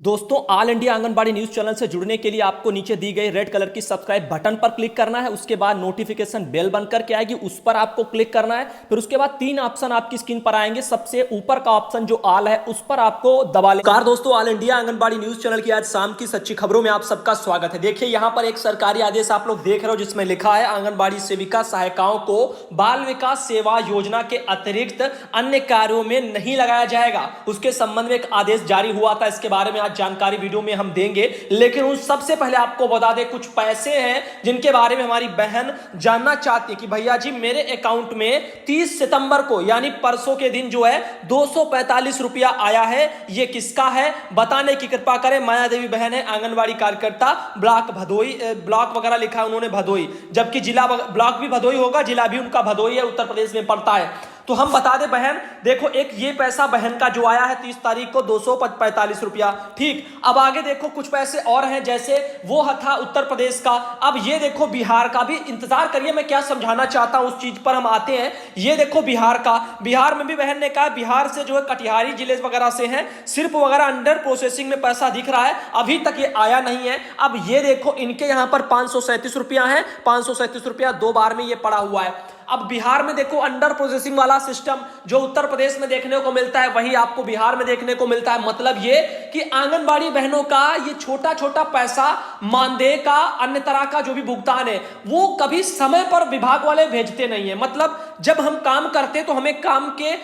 दोस्तों, all India anganwadi news channel से जुड़ने के लिए आपको नीचे दी गई रेड कलर की सब्सक्राइब बटन पर क्लिक करना है। उसके बाद नोटिफिकेशन बेल बनकर के आएगी, उस पर आपको क्लिक करना है। फिर उसके बाद तीन ऑप्शन आपकी स्क्रीन पर आएंगे। सबसे ऊपर का ऑप्शन जो ऑल है उस पर आपको दबा लें। दोस्तों, all India anganwadi news channel की आज शाम की सच्ची खबरों में आप सबका स्वागत है। देखिए, यहाँ पर एक सरकारी आदेश आप लोग देख रहे हो जिसमें लिखा है आंगनबाड़ी सेविका सहायिकाओं को बाल विकास सेवा योजना के अतिरिक्त अन्य कार्यों में नहीं लगाया जाएगा। उसके संबंध में एक आदेश जारी हुआ था। इसके बारे में जानकारी वीडियो में हम देंगे, लेकिन उस सबसे पहले आपको बता दें कुछ पैसे हैं जिनके बारे में हमारी बहन जानना चाहती है कि भैया जी मेरे अकाउंट में 30 सितंबर को यानी परसों के दिन जो है 245 रुपया आया है। ये किसका है बताने की कृपा करें। माया देवी बहन है, आंगनबाड़ी कार्यकर्ता, ब्लॉक भदोई, ब्लॉक वगैरह लिखा है उन्होंने भदोई, जबकि जिला ब्लॉक भी भदोई होगा, जिला भी उनका भदोई है, उत्तर प्रदेश में पड़ता है। तो हम बता दें बहन, देखो एक ये पैसा बहन का जो आया है 30 तारीख को 245 रुपया। ठीक, अब आगे देखो कुछ पैसे और हैं, जैसे वो था उत्तर प्रदेश का। अब ये देखो बिहार का भी, इंतजार करिए मैं क्या समझाना चाहता हूं, उस चीज पर हम आते हैं। ये देखो बिहार का, बिहार में भी बहन ने कहा बिहार से जो है कटिहारी जिले वगैरह से हैं, सिर्फ वगैरह अंडर प्रोसेसिंग में पैसा दिख रहा है, अभी तक ये आया नहीं है। अब ये देखो इनके यहां पर 537 रुपया है, 537 रुपया 2 बार में ये पड़ा हुआ है। अब बिहार में देखो अंडर प्रोसेसिंग वाला सिस्टम जो उत्तर प्रदेश में देखने को मिलता है वही आपको बिहार में देखने को मिलता है। मतलब ये कि आंगनबाड़ी बहनों का ये छोटा छोटा पैसा, मानदेय का, अन्य तरह का जो भी भुगतान है वो कभी समय पर विभाग वाले भेजते नहीं है। मतलब जब हम काम करते तो हमें काम के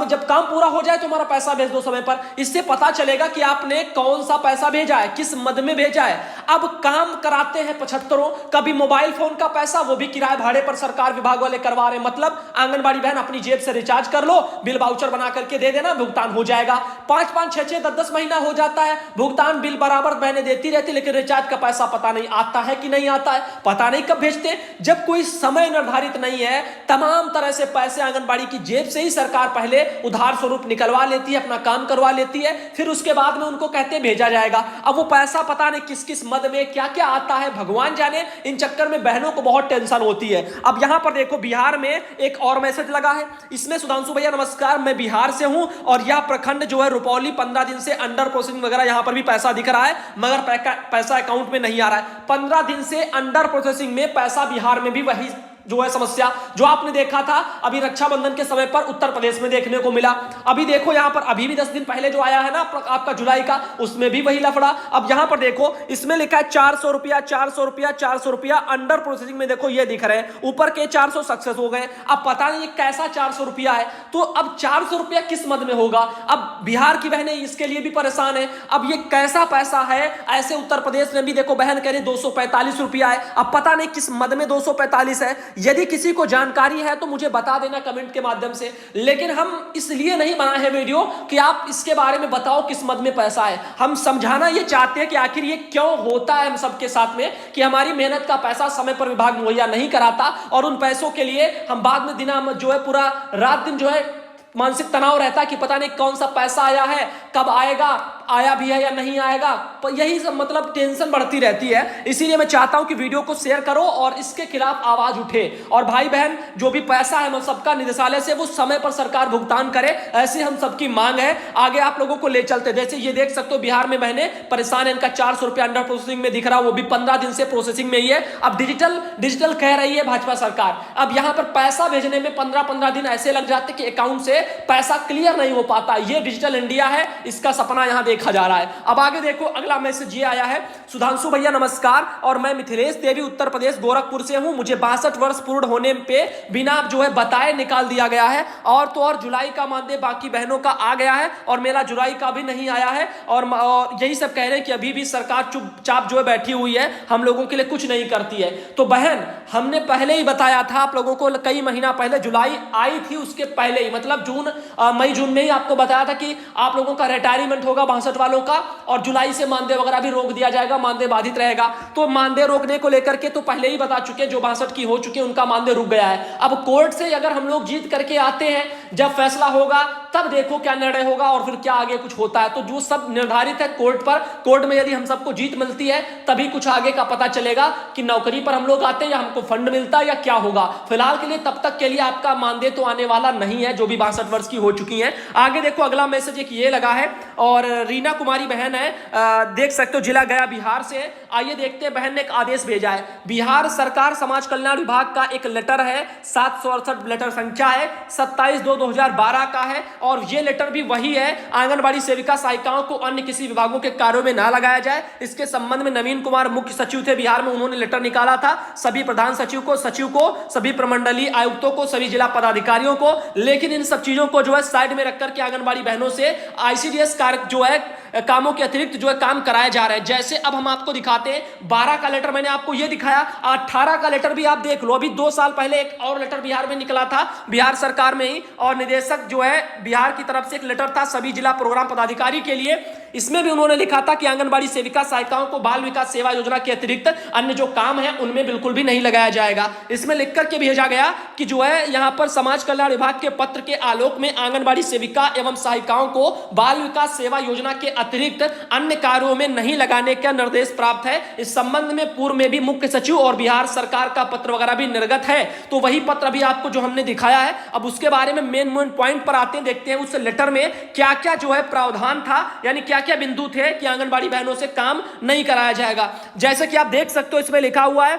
जब काम पूरा हो जाए तो हमारा पैसा भेज दो समय पर। इससे पता चलेगा कि आपने कौन सा पैसा भेजा है, किस मद में भेजा है। अब काम कराते हैं 75, कभी मोबाइल फोन का पैसा वो भी किराए भाड़े पर सरकार विभाग वाले करवा रहे हैं। मतलब आंगनबाड़ी बहन अपनी जेब से रिचार्ज कर लो, बिल वाउचर बना करके दे देना, भुगतान हो जाएगा। 5-5, 6-6, 10-10 महीना हो जाता है, भुगतान बिल बराबर बहनें देती रहती, लेकिन रिचार्ज का पैसा पता नहीं आता है कि नहीं आता है, पता नहीं कब भेजते। जब कोई समय निर्धारित नहीं है, तमाम तरह से पैसे आंगनबाड़ी की जेब से ही सरकार पहले उधार स्वरूप निकलवा लेती है, अपना काम करवा लेती है, फिर उसके बाद में उनको कहते भेजा जाएगा। अब वो पैसा पता नहीं किस किस मद में क्या क्या आता है भगवान जाने। इन चक्कर में बहनों को बहुत टेंशन होती है। अब यहां पर देखो बिहार में एक और मैसेज लगा है, इसमें सुधांशु भैया नमस्कार, मैं बिहार से हूं और यह प्रखंड जो है रुपौली 15 दिन से अंडर प्रोसेसिंग वगैरह यहां पर भी पैसा दिख रहा है, मगर पैसा अकाउंट में नहीं आ रहा है। 15 दिन से अंडर प्रोसेसिंग में पैसा बिहार में भी वही जो है समस्या जो आपने देखा था अभी रक्षाबंधन के समय पर उत्तर प्रदेश में देखने को मिला। अभी देखो यहां पर अभी भी 10 दिन पहले जो आया है ना आपका जुलाई का, उसमें भी वही लफड़ा। अब यहां पर देखो इसमें लिखा है 400 रुपया, 400 रुपया, 400 रुपया अंडर प्रोसेसिंग में, देखो ये दिख रहे हैं, ऊपर के 400 सक्सेस हो गए। अब पता नहीं कैसा 400 रुपया है, तो अब 400 रुपया किस मद में होगा। अब बिहार की बहनें इसके लिए भी परेशान है, अब ये कैसा पैसा है। ऐसे उत्तर प्रदेश में भी देखो बहन कह रही 245 रुपया है, अब पता नहीं किस मद में 245 है। यदि किसी को जानकारी है तो मुझे बता देना कमेंट के माध्यम से, लेकिन हम इसलिए नहीं बनाए हैं वीडियो कि आप इसके बारे में बताओ किस मद में पैसा है। हम समझाना ये चाहते हैं कि आखिर ये क्यों होता है हम सबके साथ में, कि हमारी मेहनत का पैसा समय पर विभाग मुहैया नहीं कराता और उन पैसों के लिए हम बाद में दिना जो है पूरा रात दिन जो है मानसिक तनाव रहता है कि पता नहीं कौन सा पैसा आया है, कब आएगा, आया भी है या नहीं आएगा, यही सब मतलब टेंशन बढ़ती रहती है। इसीलिए मैं चाहता हूं कि वीडियो को शेयर करो और इसके खिलाफ आवाज उठे, और भाई बहन जो भी पैसा है हम सबका निदेशालय से वो समय पर सरकार भुगतान करे, ऐसी हम सबकी मांग है। आगे आप लोगों को ले चलते, जैसे ये देख सकते हो बिहार में बहने परेशान है, इनका 400 रुपया अंडर प्रोसेसिंग में दिख रहा, वो भी 15 दिन से प्रोसेसिंग में ही है। अब डिजिटल कह रही है भाजपा सरकार, अब यहां पर पैसा भेजने में 15-15 दिन ऐसे लग जाते कि अकाउंट से पैसा क्लियर नहीं हो पाता। ये डिजिटल इंडिया है, इसका सपना यहां देखा जा रहा है। अब आगे देखो अगला मैसेज ये आया है, सुधांशु भैया नमस्कार, और मैं मिथिलेश देवी उत्तर प्रदेश गोरखपुर से हूं। मुझे 62 वर्ष पूर्ण होने पे बिना जो है बताए निकाल दिया गया है, और तो और जुलाई का मानदेय बाकी बहनों का आ गया है और मेरा जुलाई का भी नहीं आया है। और यही सब कह रहे हैं कि अभी भी सरकार चुपचाप जो है बैठी हुई है, हम लोगों के लिए कुछ नहीं करती है। तो बहन हमने पहले ही बताया था आप लोगों को, कई महीना पहले जुलाई आई थी उसके पहले ही, मतलब मई जून में ही आपको बताया था कि आप लोगों का रिटायरमेंट होगा 62 वालों का, और जुलाई से मानदेय वगैरह भी रोक दिया जाएगा, मानदेय बाधित रहेगा। तो मानदेय रोकने को लेकर के तो पहले ही बता चुके, जो 62 की हो चुके उनका मानदेय रुक गया है। अब कोर्ट से अगर हम लोग जीत करके आते हैं जब फैसला होगा तब देखो क्या निर्णय होगा और फिर क्या आगे कुछ होता है। तो जो सब निर्धारित है कोर्ट पर, कोर्ट में यदि हम सबको जीत मिलती है तभी कुछ आगे का पता चलेगा कि नौकरी पर हम लोग आते हैं या हमको फंड मिलता है या क्या होगा। फिलहाल के लिए तब तक के लिए आपका मानदेय तो आने वाला नहीं है, जो भी 62 वर्ष की हो चुकी हैं। आगे देखो अगला मैसेज एक ये लगा है और रीना कुमारी बहन है, देख सकते हो जिला गया बिहार से। आइए देखते हैं, बहन ने एक आदेश भेजा है। बिहार सरकार समाज कल्याण विभाग का एक लेटर है, 768 लेटर संख्या है, 27/2/2012 का है और ये लेटर भी वही है, आंगनबाड़ी सेविका सहायिकाओं को अन्य किसी विभागों के कार्यों में ना लगाया जाए। इसके संबंध में नवीन कुमार मुख्य सचिव थे बिहार में, उन्होंने लेटर निकाला था सभी प्रधान सचिव को, सभी प्रमंडलीय आयुक्तों को, सभी जिला पदाधिकारियों को। लेकिन इन सब चीजों को जो है साइड में रखकर के आंगनबाड़ी बहनों से आईसीडीएस कार्य जो है कामों के अतिरिक्त जो है काम कराया जा रहा है। जैसे अब हम आपको दिखाते हैं 12 का लेटर मैंने आपको ये दिखाया, 18 का लेटर भी आप देख लो। अभी 2 साल पहले एक और लेटर बिहार में निकला था, बिहार सरकार में ही, और निदेशक जो है बिहार की तरफ से एक लेटर था सभी जिला प्रोग्राम पदाधिकारी के लिए। इसमें भी उन्होंने लिखा था कि आंगनबाड़ी सेविका सहायिकाओं को बाल विकास सेवा योजना के अतिरिक्त अन्य जो काम है उनमें बिल्कुल भी नहीं लगाया जाएगा। इसमें लिख करके भेजा गया कि जो है यहां पर समाज कल्याण विभाग के पत्र के आलोक में आंगनबाड़ी सेविका एवं सहायिकाओं को बाल विकास सेवा योजना के अतिरिक्त अन्य कार्यों में नहीं लगाने का निर्देश प्राप्त है। इस संबंध में पूर्व में भी मुख्य सचिव और बिहार सरकार का पत्र वगैरह भी निर्गत है। तो वही पत्र भी आपको जो हमने दिखाया है। अब उसके बारे में मेन पॉइंट पर आते हैं, देखते हैं उस लेटर में क्या क्या जो है प्रावधान था, यानी क्या क्या बिंदु थे कि आंगनबाड़ी बहनों से काम नहीं कराया जाएगा। जैसे कि आप देख सकते हो इसमें लिखा हुआ है,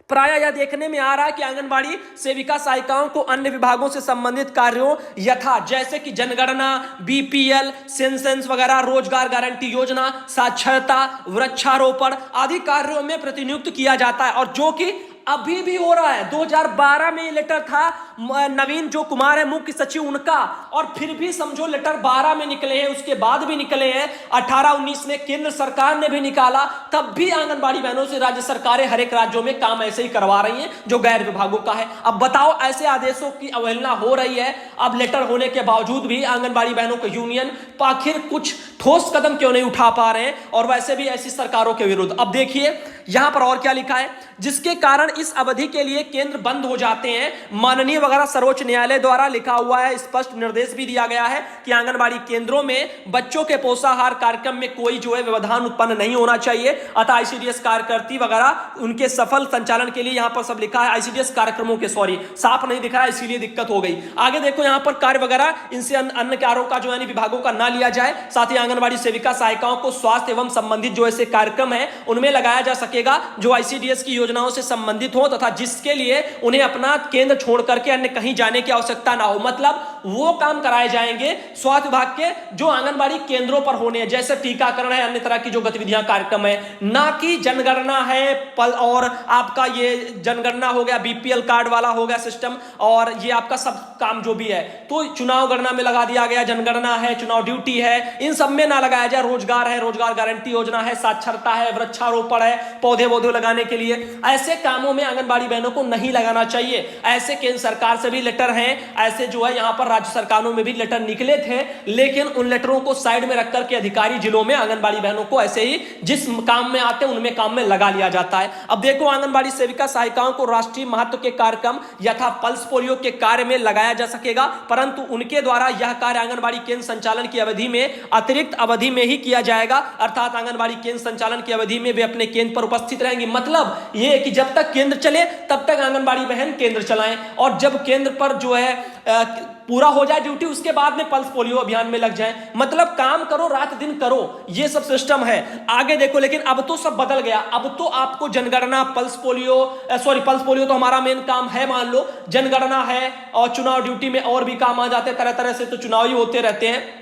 प्रायः यह देखने में आ रहा है कि आंगनबाड़ी सेविका सहायिकाओं को अन्य विभागों से संबंधित कार्यों यथा जैसे कि जनगणना, बीपीएल, सेंसस वगैरह, रोजगार गारंटी योजना, साक्षरता, वृक्षारोपण आदि कार्यों में प्रतिनियुक्त किया जाता है, और जो कि अभी भी हो रहा है। 2012 में ये लेटर था, नवीन जो कुमार है मुख्य सचिव उनका, और फिर भी समझो लेटर 12 में निकले हैं, उसके बाद भी निकले हैं, 18-19 में केंद्र सरकार ने भी निकाला, तब भी आंगनबाड़ी बहनों से राज्य सरकारें हर एक राज्यों में काम ऐसे ही करवा रही हैं जो गैर विभागों का है। अब बताओ, ऐसे आदेशों की अवहेलना हो रही है, अब लेटर होने के बावजूद भी आंगनबाड़ी बहनों के यूनियन आखिर कुछ ठोस कदम क्यों नहीं उठा पा रहे हैं, और वैसे भी ऐसी सरकारों के विरुद्ध। अब देखिए यहां पर और क्या लिखा है, जिसके कारण इस अवधि के लिए केंद्र बंद हो जाते हैं। माननीय वगैरह सर्वोच्च न्यायालय द्वारा लिखा हुआ है, स्पष्ट निर्देश भी दिया गया है कि आंगनबाड़ी केंद्रों में बच्चों के पोषाहार कार्यक्रम में कोई जो है व्यवधान उत्पन्न नहीं होना चाहिए। अतः आईसीडीएस कार्यकर्ती वगैरह उनके सफल संचालन के लिए यहां पर सब लिखा है, आईसीडीएस कार्यक्रमों के, सॉरी साफ नहीं दिखा है इसीलिए दिक्कत हो गई। आगे देखो यहां पर कार्य वगैरह इनसे अन्य कार्यों का जो यानी विभागों का ना लिया जाए। साथ ही आंगनबाड़ी सेविका सहायिकाओं को स्वास्थ्य एवं संबंधित जो ऐसे कार्यक्रम है उनमें लगाया जा सकेगा जो आईसीडीएस की योजनाओं से संबंधित हो, तथा जिसके लिए उन्हें अपना केंद्र छोड़ करके अन्य कहीं जाने की आवश्यकता ना हो। मतलब वो काम कराए जाएंगे स्वास्थ्य विभाग के जो आंगनबाड़ी केंद्रों पर होने हैं, जैसे टीकाकरण है, अन्य तरह की जो गतिविधियां कार्यक्रम है, ना कि जनगणना है और आपका ये जनगणना हो गया, बीपीएल कार्ड वाला हो गया सिस्टम, और ये आपका सब काम जो भी है तो चुनाव गणना में लगा दिया गया, जनगणना है, चुनाव ड्यूटी है, इन सब में ना लगाया जाए। रोजगार है, रोजगार गारंटी योजना है, साक्षरता है, वृक्षारोपण है, पौधे लगाने के लिए, ऐसे कामों में आंगनबाड़ी बहनों को नहीं लगाना चाहिए। ऐसे केंद्र सरकार से भी लेटर हैं, ऐसे जो है यहां पर राज्य सरकारों में भी लेटर निकले थे, लेकिन उन लेटरों को साइड में रखकर के अधिकारी जिलों में आंगनबाड़ी बहनों को ऐसे ही जिस काम में आते हैं उनमें काम में लगा लिया जाता है। अब देखो आंगनबाड़ी सेविका सहायिकाओं को राष्ट्रीय महत्व के कार्यक्रम यथा पल्स पोलियो के कार्य में लगाया जा सकेगा, परंतु उनके द्वारा यह कार्य आंगनबाड़ी केंद्र संचालन की अवधि में अतिरिक्त अवधि में ही किया जाएगा, अर्थात आंगनबाड़ी केंद्र संचालन की अवधि में वे अपने केंद्र पर उपस्थित रहेंगे। मतलब ये कि जब तक केंद्र चले तब तक आंगनबाड़ी बहन केंद्र चलाएं, और जब केंद्र पर जो है पूरा हो जाए ड्यूटी उसके बाद में पल्स पोलियो अभियान में लग जाएं। मतलब काम करो, रात दिन करो, ये सब सिस्टम है। आगे देखो, लेकिन अब तो सब बदल गया। अब तो आपको जनगणना, पल्स पोलियो तो हमारा मेन काम है, मान लो जनगणना है, और चुनाव ड्यूटी में और भी काम आ जाते हैं, तरह तरह से तो चुनाव ही होते रहते हैं,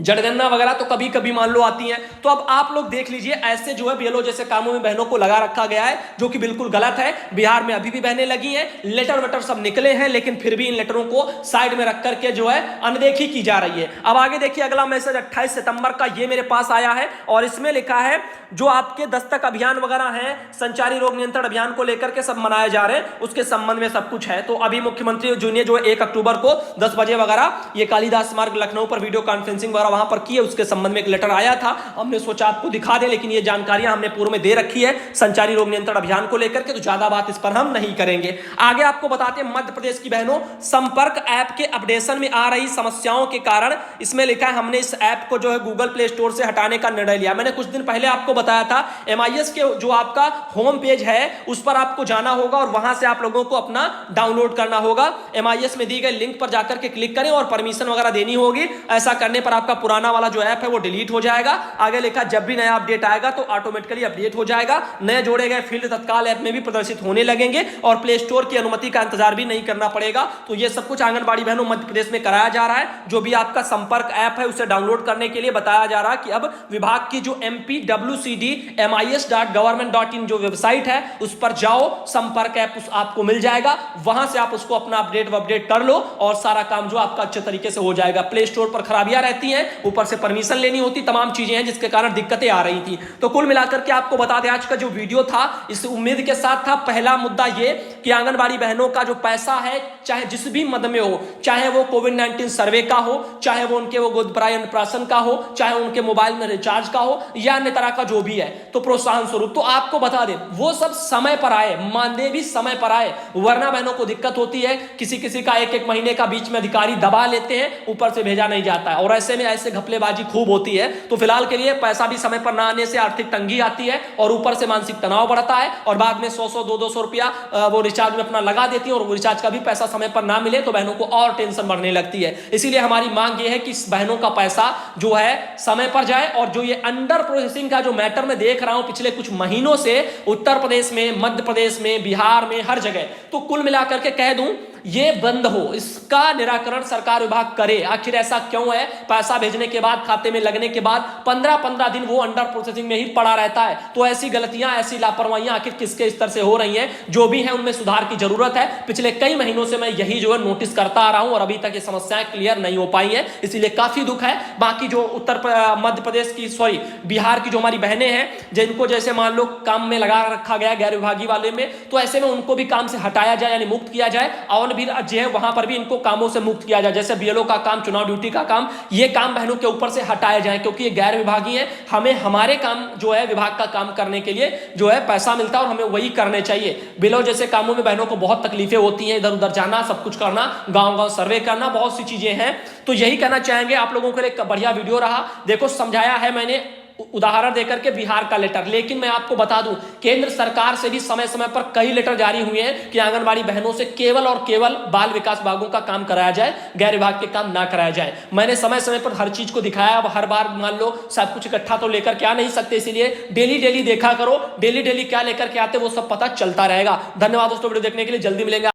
जनगणना वगैरह तो कभी कभी मान लो आती हैं। तो अब आप लोग देख लीजिए, ऐसे जो है बीएलओ जैसे कामों में बहनों को लगा रखा गया है, जो कि बिल्कुल गलत है। बिहार में अभी भी बहनें लगी हैं, लेटर वेटर सब निकले हैं, लेकिन फिर भी इन लेटरों को साइड में रख करके जो है अनदेखी की जा रही है। अब आगे देखिए अगला मैसेज 28 सितंबर का ये मेरे पास आया है, और इसमें लिखा है जो आपके दस्तक अभियान वगैरह हैं, संचारी रोग नियंत्रण अभियान को लेकर के सब मनाए जा रहे हैं, उसके संबंध में सब कुछ है। तो अभी मुख्यमंत्री जी ने जो 1 अक्टूबर को 10 बजे वगैरह ये कालिदास मार्ग लखनऊ पर वीडियो कॉन्फ्रेंसिंग वगैरह द्वारा वहां पर किए उसके संबंध में एक लेटर आया था, हमने सोचा आपको दिखा दे, लेकिन ये जानकारियां हमने पूर्व में दे रखी है संचारी रोग नियंत्रण अभियान को लेकर के, तो ज्यादा बात इस पर हम नहीं करेंगे। आगे आपको बताते हैं मध्य प्रदेश की बहनों, संपर्क ऐप के अपडेशन में आ रही समस्याओं के कारण इसमें लिखा है हमने इस ऐप को जो है गूगल प्ले स्टोर से हटाने का निर्णय लिया। मैंने कुछ दिन पहले आपको बताया था MIS के जो आपका होम पेज है उस पर आपको जाना होगा और वहां से आप लोगों को अपना डाउनलोड करना होगा। MIS में दी गई लिंक पर जाकर के क्लिक करें और परमिशन वगैरह देनी होगी। ऐसा करने पर आपका पुराना वाला जो ऐप है वो डिलीट हो जाएगा। आगे लिखा जब भी नया अपडेट आएगा तो ऑटोमेटिकली अपडेट हो जाएगा। नए जोड़े गए फील्ड तत्काल ऐप में भी प्रदर्शित होने लगेंगे और प्ले स्टोर की अनुमति का इंतजार भी नहीं करना पड़ेगा। तो ये सब कुछ आंगनबाड़ी बहनों मध्य प्रदेश में कराया जा रहा है। जो भी आपका संपर्क ऐप है उसे डाउनलोड करने के लिए बताया जा रहा है कि अब विभाग की जो mpwcd.mis.government.in जो वेबसाइट है उस पर जाओ, संपर्क ऐप आपको मिल जाएगा, वहां से आप उसको अपना अपडेट कर लो और सारा काम जो आपका अच्छे तरीके से हो जाएगा। प्ले स्टोर पर खराबियां रहती हैं, ऊपर से परमिशन लेनी होती, तमाम चीजें हैं जिसके कारण दिक्कतें आ रही थी। तो कुल मिलाकर के आपको बता दें आज का जो वीडियो था इस उम्मीद के साथ था। पहला मुद्दा ये कि आंगनबाड़ी बहनों का जो पैसा है चाहे जिस भी मद में हो, चाहे वो कोविड-19 सर्वे का हो, चाहे वो उनके वो गोदभराई अन्नप्राशन का हो, चाहे उनके मोबाइल में रिचार्ज का हो या अन्य तरह का जो भी है, तो प्रोत्साहन स्वरूप तो आपको बता दें वो सब समय पर आए, मानदेय भी समय पर आए, वरना बहनों को दिक्कत होती है। किसी का एक महीने का बीच में अधिकारी दबा लेते हैं, ऊपर से भेजा नहीं जाता है और ऐसे में ऐसे घपलेबाजी खूब होती है। तो फिलहाल के लिए पैसा भी समय पर ना आने से आर्थिक तंगी आती है और ऊपर से मानसिक तनाव बढ़ता है और बाद में 100 200 रुपया वो रिचार्ज में अपना लगा देती है और वो रिचार्ज का भी पैसा समय पर ना मिले तो बहनों को और टेंशन बढ़ने लगती है। इसीलिए हमारी मांग ये है कि इस बहनों का पैसा जो है समय पर जाए। और जो ये अंडर प्रोसेसिंग का जो मैटर मैं देख रहा हूं पिछले कुछ महीनों से उत्तर प्रदेश में, मध्य प्रदेश में, बिहार में, हर जगह, तो कुल मिलाकर के कह दूं ये बंद हो, इसका निराकरण सरकार विभाग करे। आखिर ऐसा क्यों है? पैसा भेजने के बाद, खाते में लगने के बाद 15-15 दिन वो अंडर प्रोसेसिंग में ही पड़ा रहता है। तो ऐसी गलतियां, ऐसी लापरवाहियां आखिर किसके स्तर से हो रही हैं? जो भी है उनमें सुधार की जरूरत है। पिछले कई महीनों से मैं यही जो है नोटिस करता आ रहा हूं और अभी तक ये समस्याएं क्लियर नहीं हो पाई है, इसीलिए काफी दुख है। बाकी जो मध्य प्रदेश की बिहार की जो हमारी बहनें हैं जिनको जैसे मान लो काम में लगा रखा गया गैर विभागीय वाले में, तो ऐसे में उनको भी काम से हटाया जाए यानी मुक्त किया जाए और भी जो है वहां पर भी इनको कामों से मुक्त किया जाए। जैसे BLO का काम, चुनाव ड्यूटी का काम, ये काम बहनों के ऊपर से हटाया जाए क्योंकि ये गैर विभागीय है। हमें हमारे काम जो है विभाग का काम करने के लिए जो है पैसा मिलता है और हमें वही करने चाहिए। BLO जैसे कामों में बहनों को बहुत तकलीफें होती हैं, इधर उधर जाना, सब कुछ करना, गांव सर्वे करना, बहुत सी चीजें हैं। तो यही कहना चाहेंगे आप लोगों के लिए। एक बढ़िया वीडियो रहा, देखो समझाया है मैंने उदाहरण देकर के बिहार का लेटर। लेकिन मैं आपको बता दूं केंद्र सरकार से भी समय समय पर कई लेटर जारी हुए हैं कि आंगनबाड़ी बहनों से केवल और केवल बाल विकास विभागों का काम कराया जाए, गैर विभाग के काम ना कराया जाए। मैंने समय समय पर हर चीज को दिखाया। अब हर बार मान लो सब कुछ इकट्ठा तो लेकर के आ नहीं सकते, इसलिए डेली देखा करो, डेली क्या लेकर के आते वो सब पता चलता रहेगा। धन्यवाद दोस्तों वीडियो देखने के लिए, जल्दी मिलेंगे।